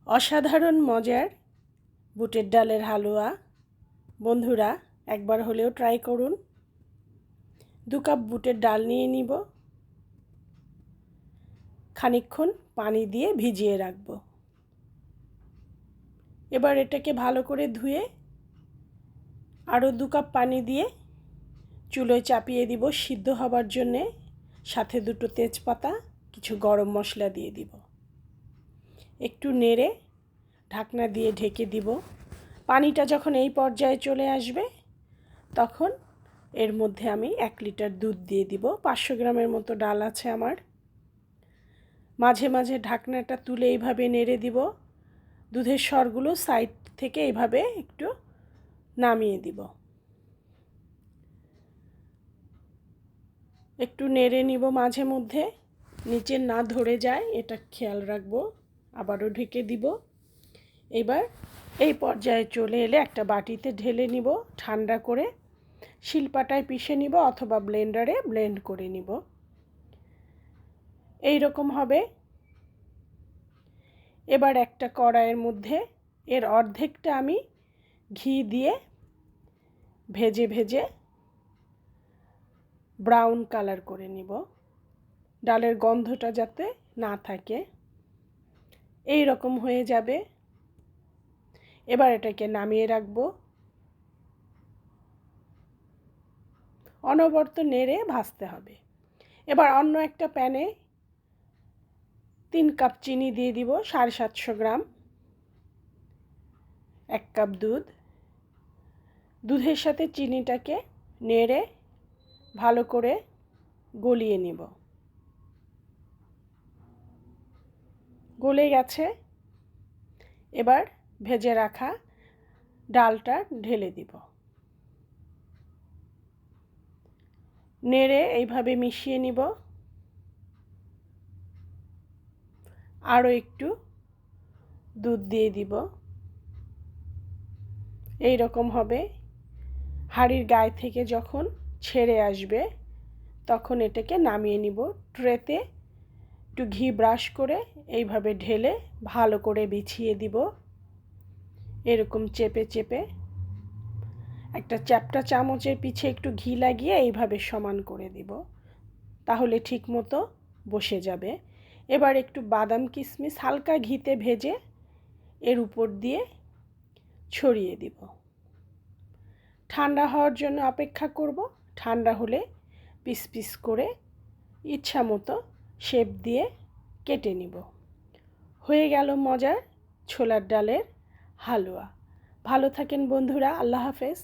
অসাধারণ মজার বুটের ডালের হালুয়া। বন্ধুরা, একবার হলেও ট্রাই করুন। 2 কাপ বুটের ডাল নিয়ে নিব, খানিকক্ষণ পানি দিয়ে ভিজিয়ে রাখব। এবার এটাকে ভালো করে ধুয়ে আরও 2 কাপ পানি দিয়ে চুলোয় চাপিয়ে দিব সিদ্ধ হবার জন্যে। সাথে 2টো তেজপাতা, কিছু গরম মশলা দিয়ে দিব। একটু নেড়ে ঢাকনা দিয়ে ঢেকে দিব। পানিটা যখন এই পর্যায়ে চলে আসবে তখন এর মধ্যে আমি 1 লিটার দুধ দিয়ে দিব। 500 গ্রামের মতো ডাল আছে আমার। মাঝে মাঝে ঢাকনাটা তুলে এইভাবে নেড়ে দিব। দুধের স্বরগুলো সাইড থেকে এইভাবে একটু নামিয়ে দিব। একটু নেড়ে নিব মাঝে মধ্যে, নিচে না ধরে যায় এটা খেয়াল রাখব। আবারও ঢেকে দিব। এবার এই পর্যায়ে চলে এলে একটা বাটিতে ঢেলে নিব, ঠান্ডা করে শিলপাটায় পিষে নিব অথবা ব্লেন্ডারে ব্লেন্ড করে নিব। এই রকম হবে। এবার একটা কড়াইয়ের মধ্যে এর অর্ধেকটা আমি ঘি দিয়ে ভেজে ভেজে ব্রাউন কালার করে নিব, ডালের গন্ধটা যাতে না থাকে। এই রকম হয়ে যাবে। এবার এটাকে নামিয়ে রাখবো। অনবরত নেড়ে ভাজতে হবে। এবার অন্য একটা প্যানে 3 কাপ চিনি দিয়ে দিব, 750 গ্রাম, 1 কাপ দুধ। দুধের সাথে চিনিটাকে নেড়ে ভালো করে গলিয়ে নিব। গলে গেছে। এবার ভেজে রাখা ডালটা ঢেলে দিব। নেড়ে এইভাবে মিশিয়ে নিব। আরও একটু দুধ দিয়ে দিব। এই রকম হবে। হাঁড়ির গায়ে থেকে যখন ছেড়ে আসবে তখন এটাকে নামিয়ে নিব। ট্রেতে একটু ঘি ব্রাশ করে এইভাবে ঢেলে ভালো করে বিছিয়ে দিব। এরকম চেপে চেপে একটা চ্যাপ্টা চামচের পিছে একটু ঘি লাগিয়ে এইভাবে সমান করে দিব, তাহলে ঠিক মতো বসে যাবে। এবার একটু বাদাম কিশমিশ হালকা ঘিতে ভেজে এর উপর দিয়ে ছড়িয়ে দিব। ঠান্ডা হওয়ার জন্য অপেক্ষা করব। ঠান্ডা হলে পিস পিস করে ইচ্ছা মতো শেপ দিয়ে কেটে নিব। হয়ে গেল মজার ছোলার ডালের হালুয়া। ভালো থাকেন বন্ধুরা। আল্লাহ হাফেজ।